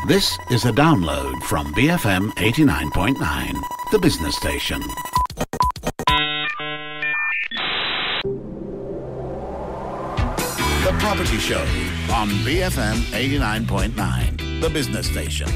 This is a download from BFM 89.9, the business station. The Property Show on BFM 89.9, the business station.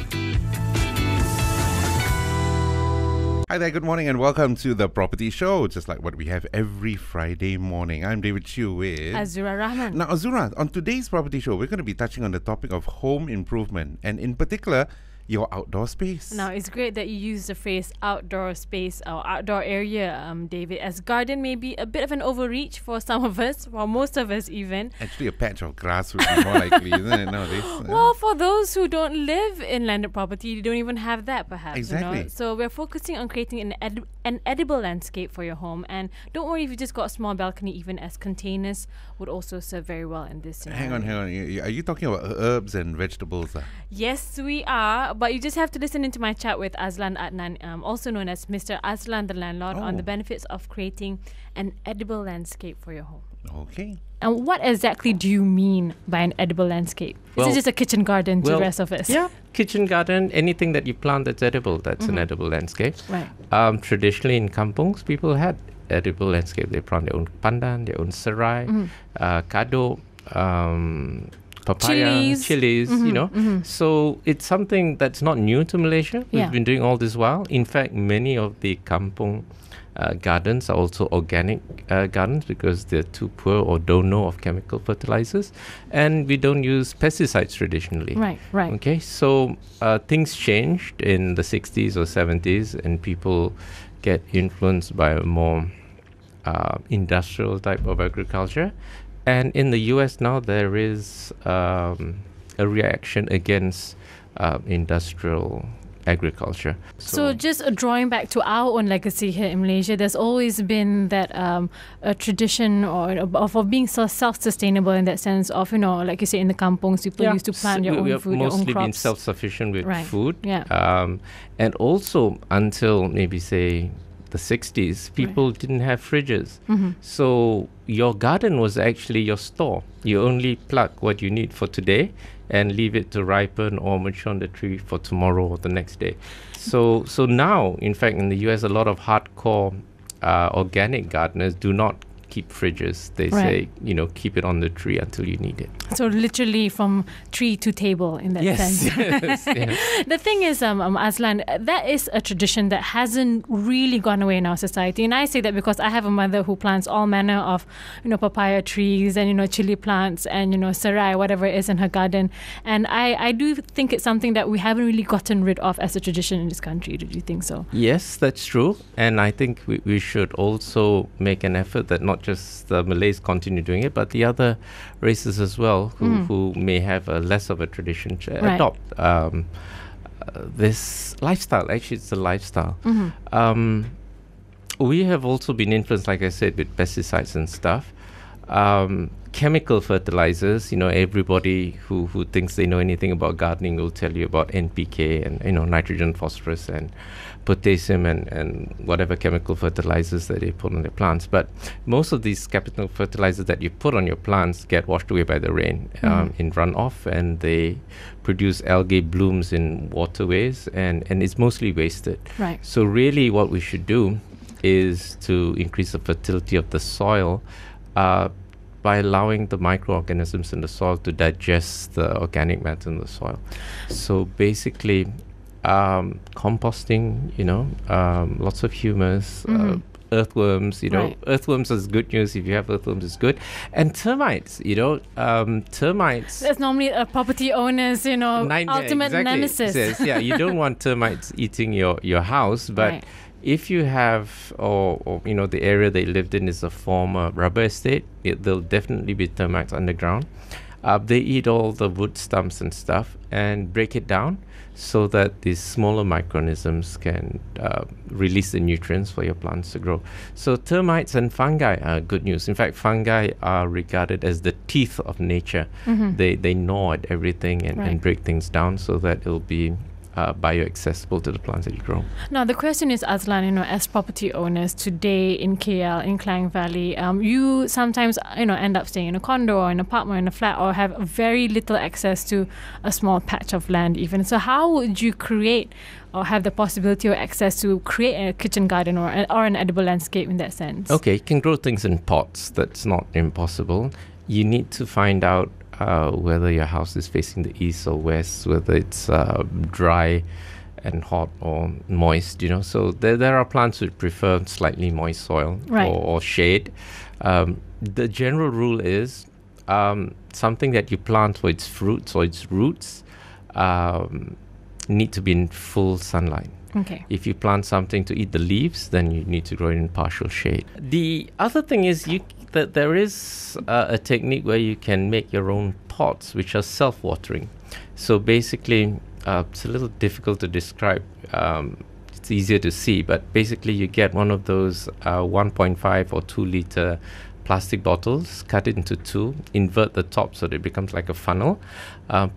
Hi there, good morning and welcome to The Property Show, just like what we have every Friday morning. I'm David Chiu with Azura Rahman. Now Azura, on today's Property Show, we're going to be touching on the topic of home improvement and in particular, your outdoor space. Now, it's great that you use the phrase outdoor space or outdoor area, David, as garden may be a bit of an overreach for some of us, for most of us even. Actually, a patch of grass would be more likely, isn't it, nowadays? Well, for those who don't live in landed property, you don't even have that, perhaps. Exactly. You know? So we're focusing on creating an edible landscape for your home. And don't worry if you just got a small balcony, even as containers would also serve very well in this scenario. Hang on. Are you talking about herbs and vegetables? Yes, we are. But you just have to listen into my chat with Azlan also known as Mr. Azlan the Landlord, on the benefits of creating an edible landscape for your home. Okay. And what exactly do you mean by an edible landscape? Is it just a kitchen garden to the rest of us? Yeah, kitchen garden, anything that you plant that's edible, that's an edible landscape. Right. Traditionally in kampungs, people had edible landscape. They plant their own pandan, their own serai, kado, papaya, chilies, you know. So it's something that's not new to Malaysia. We've been doing all this while. In fact, many of the kampung gardens are also organic gardens because they're too poor or don't know of chemical fertilizers. And we don't use pesticides traditionally. Right. Okay, so things changed in the 60s or 70s and people get influenced by a more industrial type of agriculture. And in the US now, there is a reaction against industrial agriculture. So just drawing back to our own legacy here in Malaysia, there's always been that a tradition of being self-sustainable in that sense of, you know, like you say, in the kampungs, people used to plant your own food, your own crops. Mostly been self-sufficient with food. Yeah. And also until maybe, say, the 60s, people didn't have fridges. So your garden was actually your store. You only pluck what you need for today and leave it to ripen or mature on the tree for tomorrow or the next day. So now, in fact, in the US, a lot of hardcore organic gardeners do not keep fridges. They say, you know, keep it on the tree until you need it. So literally from tree to table in that sense. Yes. The thing is, Aslan, that is a tradition that hasn't really gone away in our society. And I say that because I have a mother who plants all manner of, you know, papaya trees and, you know, chili plants and, you know, serai, whatever it is in her garden. And I do think it's something that we haven't really gotten rid of as a tradition in this country. Do you think so? Yes, that's true. And I think we should also make an effort that not just the Malays continue doing it, but the other races as well who may have a less of a tradition adopt this lifestyle. Actually, it's a lifestyle. We have also been influenced, like I said, with pesticides and stuff. Chemical fertilizers, you know, everybody who thinks they know anything about gardening will tell you about NPK and, you know, nitrogen, phosphorus and potassium and whatever chemical fertilizers that they put on their plants. But most of these chemical fertilizers that you put on your plants get washed away by the rain in runoff, and they produce algae blooms in waterways, and it's mostly wasted. Right. So really what we should do is to increase the fertility of the soil by allowing the microorganisms in the soil to digest the organic matter in the soil. So basically, composting, you know, lots of humus, earthworms, you know, earthworms is good news. If you have earthworms, it's good. And termites, you know, termites. That's normally a property owner's, you know, ultimate nemesis. Yes, yeah, you don't want termites eating your house, but if you have, or you know, the area they lived in is a former rubber estate, there'll definitely be termites underground. They eat all the wood stumps and stuff and break it down so that these smaller microorganisms can release the nutrients for your plants to grow. So termites and fungi are good news. In fact, fungi are regarded as the teeth of nature. They gnaw at everything and break things down so that it'll be bioaccessible to the plants that you grow. Now, the question is, Azlan, as property owners today in KL, in Klang Valley, you sometimes, end up staying in a condo or an apartment or in a flat, or have very little access to a small patch of land even. So how would you create or have the possibility or access to create a kitchen garden or an edible landscape in that sense? Okay, you can grow things in pots. That's not impossible. You need to find out whether your house is facing the east or west, whether it's dry and hot or moist, So there are plants which prefer slightly moist soil, right, or shade. The general rule is something that you plant for its fruits or its roots need to be in full sunlight. Okay. If you plant something to eat the leaves, then you need to grow it in partial shade. The other thing is that there is a technique where you can make your own pots, which are self-watering. So basically, it's a little difficult to describe. It's easier to see, but basically you get one of those 1.5 or 2 liter plastic bottles, cut it into two, invert the top so that it becomes like a funnel,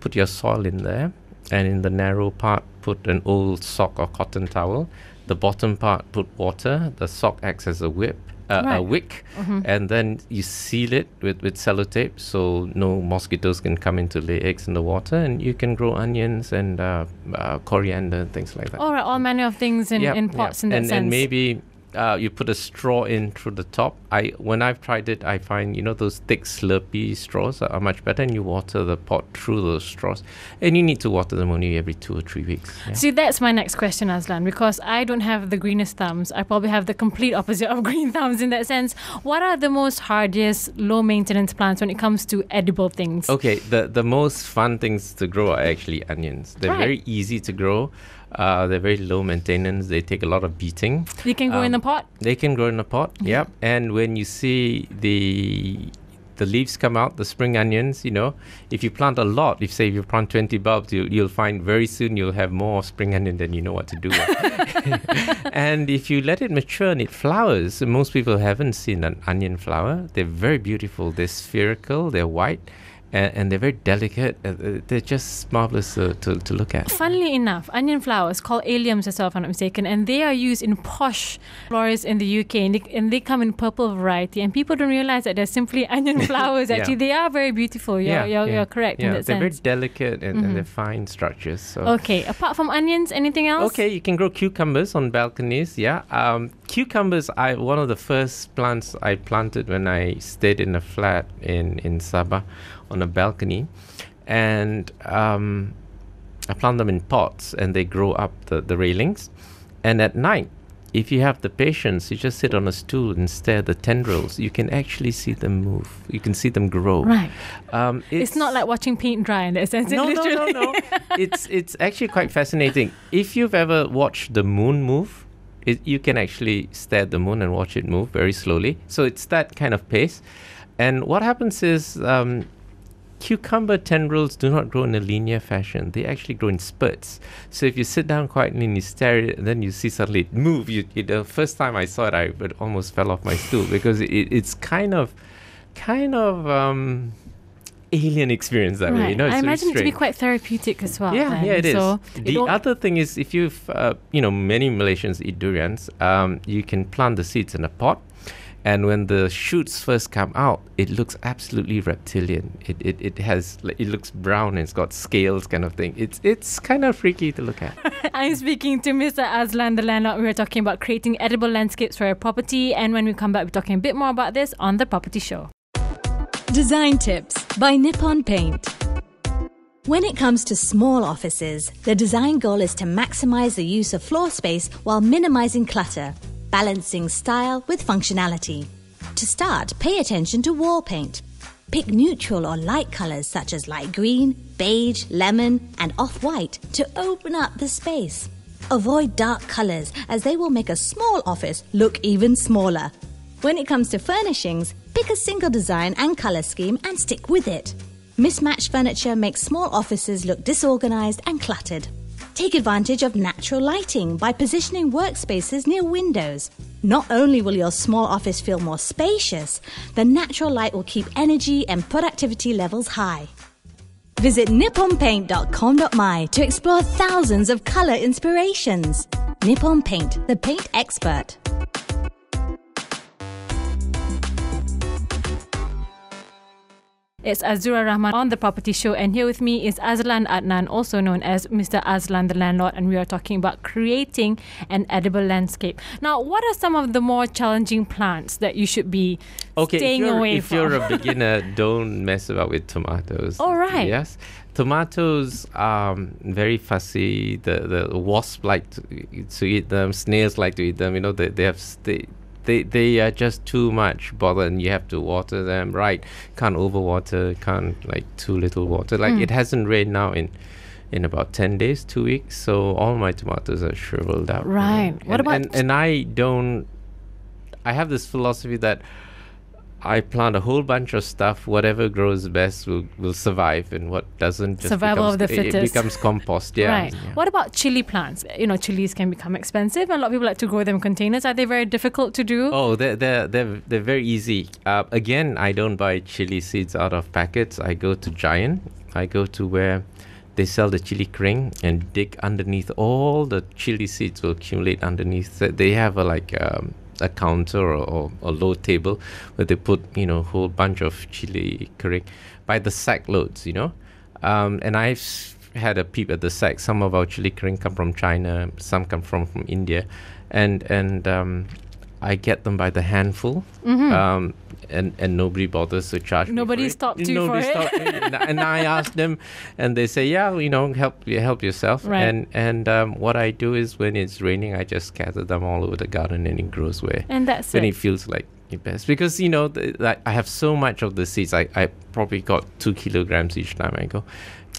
put your soil in there, and in the narrow part put an old sock or cotton towel. The bottom part put water. The sock acts as a wick, Mm-hmm. and then you seal it with sellotape so no mosquitoes can come in to lay eggs in the water, and you can grow onions and coriander and things like that. All right, all manner of things in pots in that sense. And maybe you put a straw in through the top. When I've tried it, I find those thick Slurpee straws are much better, and you water the pot through those straws, and you need to water them only every 2 or 3 weeks. Yeah. See, that's my next question, Aslan, because I don't have the greenest thumbs. I probably have the complete opposite of green thumbs in that sense. What are the most hardest, low maintenance plants when it comes to edible things? Okay, the most fun things to grow are actually onions. They're very easy to grow. They're very low maintenance. They take a lot of beating. They can grow in a pot? They can grow in a pot, yep. And when you see the leaves come out, the spring onions, if you plant a lot, if you plant 20 bulbs, you'll find very soon you'll have more spring onion than you know what to do with. And if you let it mature and it flowers, most people haven't seen an onion flower. They're very beautiful. They're spherical, they're white. And they're very delicate. They're just marvelous to look at. Funnily enough, onion flowers, called alliums as well, if I'm not mistaken, and they are used in posh florists in the UK, and they come in purple variety. And people don't realize that they're simply onion flowers. Actually, they are very beautiful. You're correct in that they're sense. Very delicate and they're fine structures. So. Okay, apart from onions, anything else? Okay, you can grow cucumbers on balconies. Cucumbers, one of the first plants I planted when I stayed in a flat in Sabah, on a balcony, and I plant them in pots, and they grow up the railings. And at night, if you have the patience, you just sit on a stool and stare at the tendrils. You can actually see them move. You can see them grow. Right. It's not like watching paint dry in that sense. No. It's actually quite fascinating. If you've ever watched the moon move, you can actually stare at the moon and watch it move very slowly. So it's that kind of pace. And what happens is cucumber tendrils do not grow in a linear fashion. They actually grow in spurts. So if you sit down quietly and you stare at it, and then you see suddenly it move, the first time I saw it, I almost fell off my stool, because it's kind of alien experience that way. It's I imagine it to be strange. quite therapeutic as well. Yeah, it is. So the other thing is, if you've, many Malaysians eat durians, you can plant the seeds in a pot. And when the shoots first come out, it looks absolutely reptilian. It looks brown and it's got scales, kind of thing. It's kind of freaky to look at. I'm speaking to Mr. Azlan the Landlord. We were talking about creating edible landscapes for your property, and when we come back, we're talking a bit more about this on The Property Show. Design Tips by Nippon Paint. When it comes to small offices, the design goal is to maximize the use of floor space while minimizing clutter, balancing style with functionality. To start, pay attention to wall paint. Pick neutral or light colors such as light green, beige, lemon, and off-white to open up the space. Avoid dark colors, as they will make a small office look even smaller. When it comes to furnishings, pick a single design and color scheme and stick with it. Mismatched furniture makes small offices look disorganized and cluttered. Take advantage of natural lighting by positioning workspaces near windows. Not only will your small office feel more spacious, the natural light will keep energy and productivity levels high. Visit nipponpaint.com.my to explore thousands of colour inspirations. Nippon Paint, the paint expert. It's Azura Rahman on the Property Show, and here with me is Azlan Adnan, also known as Mr. Azlan the Landlord, and we are talking about creating an edible landscape. Now, what are some of the more challenging plants that you should be staying away from? If you're a beginner, don't mess about with tomatoes. All right. Yes. Tomatoes are very fussy. The wasps like to eat them. Snails like to eat them. You know, they are just too much bother, and you have to water them right. Can't overwater, can't like too little water. Like it hasn't rained now in about 10 days, 2 weeks, so all my tomatoes are shriveled up. Right. What about and I have this philosophy that I plant a whole bunch of stuff. Whatever grows best will survive, and what doesn't just survival of the fittest. It becomes compost. Yeah. Right. Yeah. What about chili plants? You know, chilies can become expensive, and a lot of people like to grow them in containers. Are they very difficult to do? Oh, they're very easy. Again, I don't buy chili seeds out of packets. I go to Giant. I go to where they sell the chili kering and dig underneath. All the chili seeds will accumulate underneath. They have a counter or a low table where they put, you know, a whole bunch of chili kering by the sack loads, you know. And I've had a peep at the sack. Some of our chili kering come from China, some come from India, and I get them by the handful. And nobody bothers to charge me. Nobody stopped you for it. And I asked them, and they say, yeah, you know, help yourself. Right. And what I do is when it's raining, I just scatter them all over the garden, and it grows And that's when it. it feels like it best. Because, you know, I have so much of the seeds. I probably got 2 kilograms each time I go.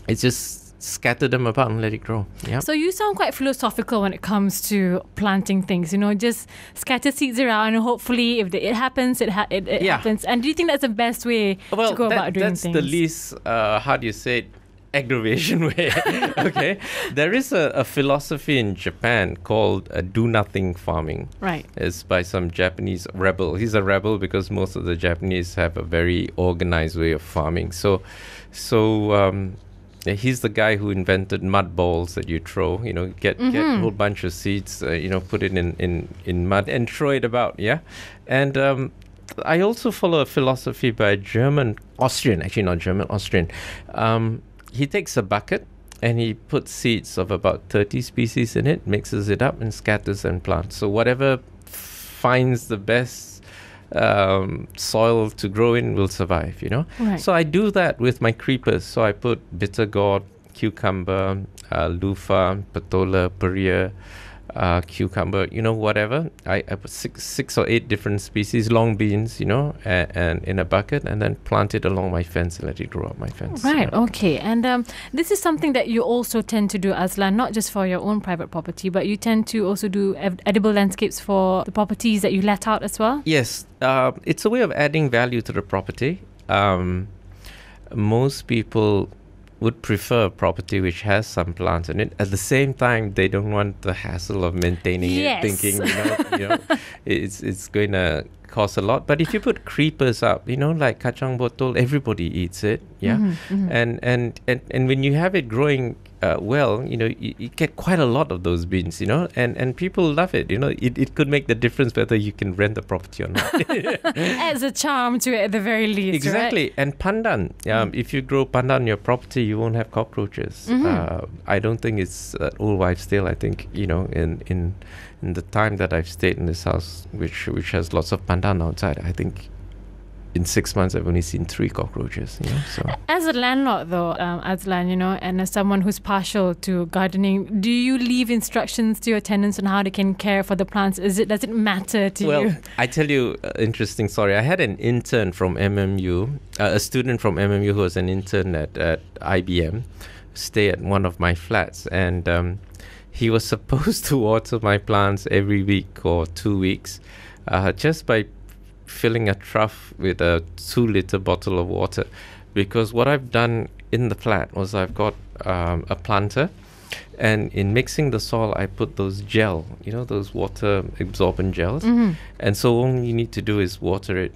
It's just scatter them about and let it grow. Yeah. So you sound quite philosophical when it comes to planting things. You know, just scatter seeds around, and hopefully, if it happens, it happens. And do you think that's the best way to go about doing things? That's the least, how do you say it, aggravation way. Okay. There is a philosophy in Japan called do nothing farming. Right. It's by some Japanese rebel. He's a rebel because most of the Japanese have a very organized way of farming. So he's the guy who invented mud balls that you throw. You know, get a whole bunch of seeds. You know, put it in mud and throw it about. Yeah, and I also follow a philosophy by Austrian. He takes a bucket and he puts seeds of about 30 species in it, mixes it up, and scatters and plants. So whatever finds the best soil to grow in will survive, you know. Right. So I do that with my creepers. So I put bitter gourd, cucumber, loofah, patola, peria, cucumber, you know, whatever. I put six or 8 different species, long beans, you know, and in a bucket, and then plant it along my fence and let it grow up my fence. Right, Yeah. okay. And this is something that you also tend to do, Aslan, not just for your own private property, but you tend to also do edible landscapes for the properties that you let out as well? Yes, it's a way of adding value to the property. Most people would prefer a property which has some plants in it. At the same time, they don't want the hassle of maintaining Yes. it, thinking, you know, it's going to cost a lot. But if you put creepers up, you know, like kacang botol, everybody eats it, yeah. And when you have it growing well, you know, you get quite a lot of those beans, you know, and people love it. You know, it could make the difference whether you can rent the property or not. Adds a charm to it at the very least. Exactly. Right? And pandan, if you grow pandan on your property, you won't have cockroaches. I don't think it's an old wives' tale. I think, you know, in the time that I've stayed in this house, which has lots of pandan outside, I think in 6 months I've only seen 3 cockroaches. You know, so. As a landlord, though, Aslan, you know, and as someone who's partial to gardening, do you leave instructions to your tenants on how they can care for the plants? Does it matter to you? Well, I tell you, interesting story. I had an intern from MMU, a student from MMU who was an intern at IBM, stay at one of my flats, and he was supposed to water my plants every week or 2 weeks, just by filling a trough with a 2-liter bottle of water. Because what I've done in the flat was I've got a planter, and in mixing the soil I put those gel, you know, those water absorbent gels, and so all you need to do is water it,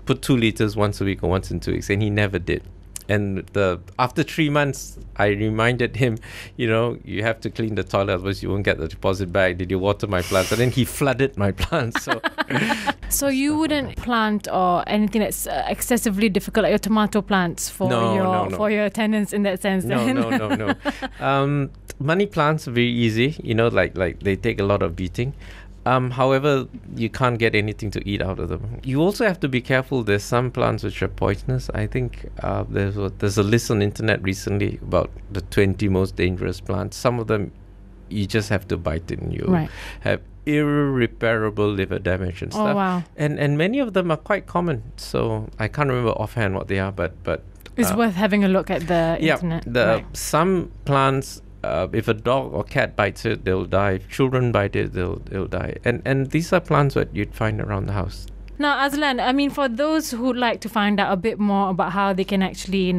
put 2 liters once a week or once in 2 weeks, and he never did. And after 3 months, I reminded him, you have to clean the toilet, otherwise you won't get the deposit back. Did you water my plants? And then he flooded my plants. So you wouldn't plant or anything that's excessively difficult, like your tomato plants for for your tenants in that sense? No. Money plants are very easy, like they take a lot of beating. However, you can't get anything to eat out of them. You also have to be careful. There's some plants which are poisonous. I think there's a list on the internet recently about the 20 most dangerous plants. Some of them, you just have to bite it and you have irreparable liver damage and stuff. Oh, wow. And many of them are quite common. So I can't remember offhand what they are, but it's worth having a look at the internet. Some plants, if a dog or cat bites it, they'll die. If children bite it, they'll die. And these are plants that you'd find around the house. Now, Azlan, I mean, for those who'd like to find out a bit more about how they can actually,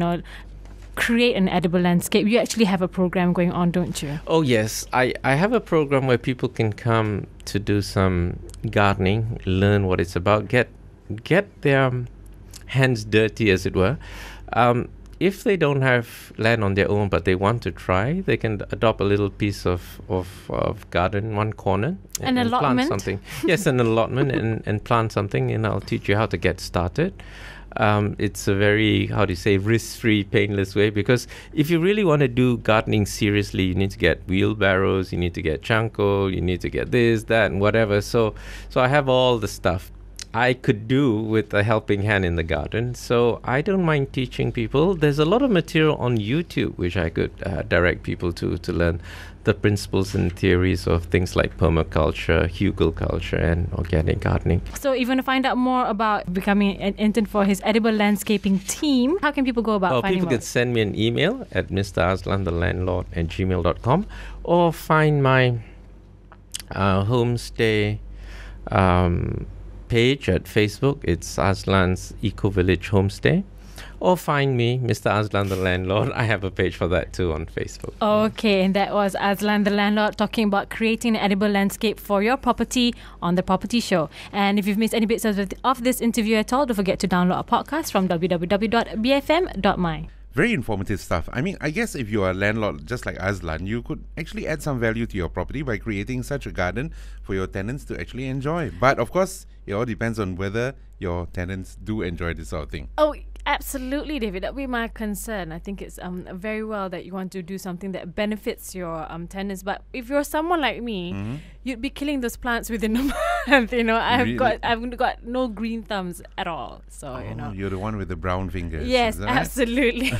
create an edible landscape, you actually have a program going on, don't you? Oh, yes. I have a program where people can come to do some gardening, learn what it's about, get their hands dirty, as it were. If they don't have land on their own but they want to try, they can adopt a little piece of garden, one corner, and plant something. Yes, an allotment and plant something, and I'll teach you how to get started. It's a very, risk-free, painless way, because if you really want to do gardening seriously, you need to get wheelbarrows, you need to get charcoal, you need to get this, that, and whatever. So I have all the stuff I could do with a helping hand in the garden. So I don't mind teaching people. There's a lot of material on YouTube which I could direct people to learn the principles and theories of things like permaculture, hugelculture, and organic gardening. So if you want to find out more about becoming an intern for his edible landscaping team, how can people go about finding more? People can send me an email at mraslanthelandlord@gmail.com, or find my homestay page at Facebook. It's Aslan's Eco Village Homestay. Or find me, Mr. Azlan the Landlord. I have a page for that too on Facebook. Okay, and that was Azlan the Landlord talking about creating an edible landscape for your property on The Property Show. And if you've missed any bits of this interview at all, don't forget to download our podcast from www.bfm.my. Very informative stuff. I mean, I guess if you're a landlord just like Azlan, you could actually add some value to your property by creating such a garden for your tenants to actually enjoy. But of course, it all depends on whether your tenants do enjoy this sort of thing. Oh, absolutely, David. That would be my concern. I think it's very well that you want to do something that benefits your tenants. But if you're someone like me, you'd be killing those plants within a month. I've got no green thumbs at all. So you're the one with the brown fingers. Yes, absolutely.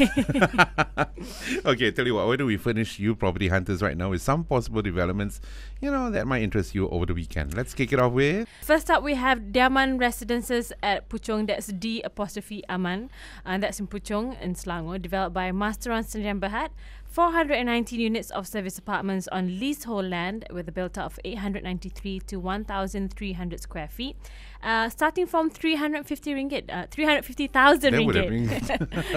Okay, tell you what. Why don't we finish you property hunters right now with some possible developments, that might interest you over the weekend. Let's kick it off with. First up, we have Diaman Residences at Puchong. That's D'_Aman. And that's in Puchong in Selangor, developed by Masteron Sdn Bhd. 419 units of service apartments on leasehold land with a built-up of 893 to 1,300 square feet, starting from 350,000 ringgit.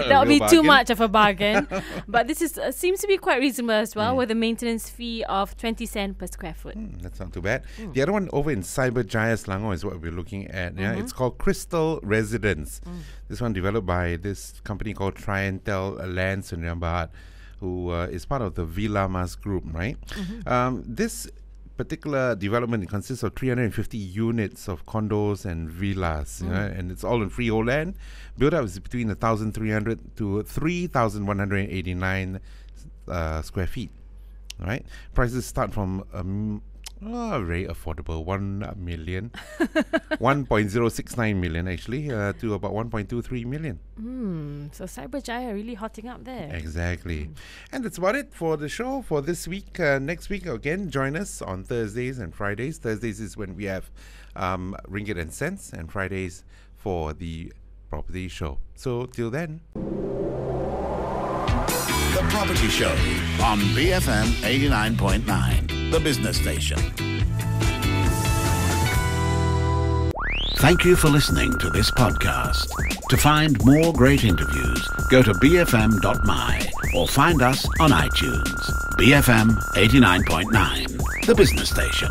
That would be too much of a bargain. But this is seems to be quite reasonable as well, with a maintenance fee of 20 cents per square foot. That's not too bad. The other one over in Cyberjaya Selangor is what we're looking at. Yeah, it's called Crystal Residence. This one developed by this company called Trientel Land Sdn Bhd, who is part of the Villa Mas Group, right? This particular development consists of 350 units of condos and villas, and it's all on freehold land. Built up is between 1,300 to 3,189 square feet, right? Prices start from very affordable, 1.069 million actually, to about 1.23 million. So Cyberjaya really hotting up there. Exactly. And that's about it for the show for this week. Next week, again, join us on Thursdays and Fridays. Thursdays is when we have Ringgit and Cents, and Fridays for the Property Show. So till then. The Property Show on BFM 89.9, the business station. Thank you for listening to this podcast. To find more great interviews, go to bfm.my or find us on iTunes. BFM 89.9, the business station.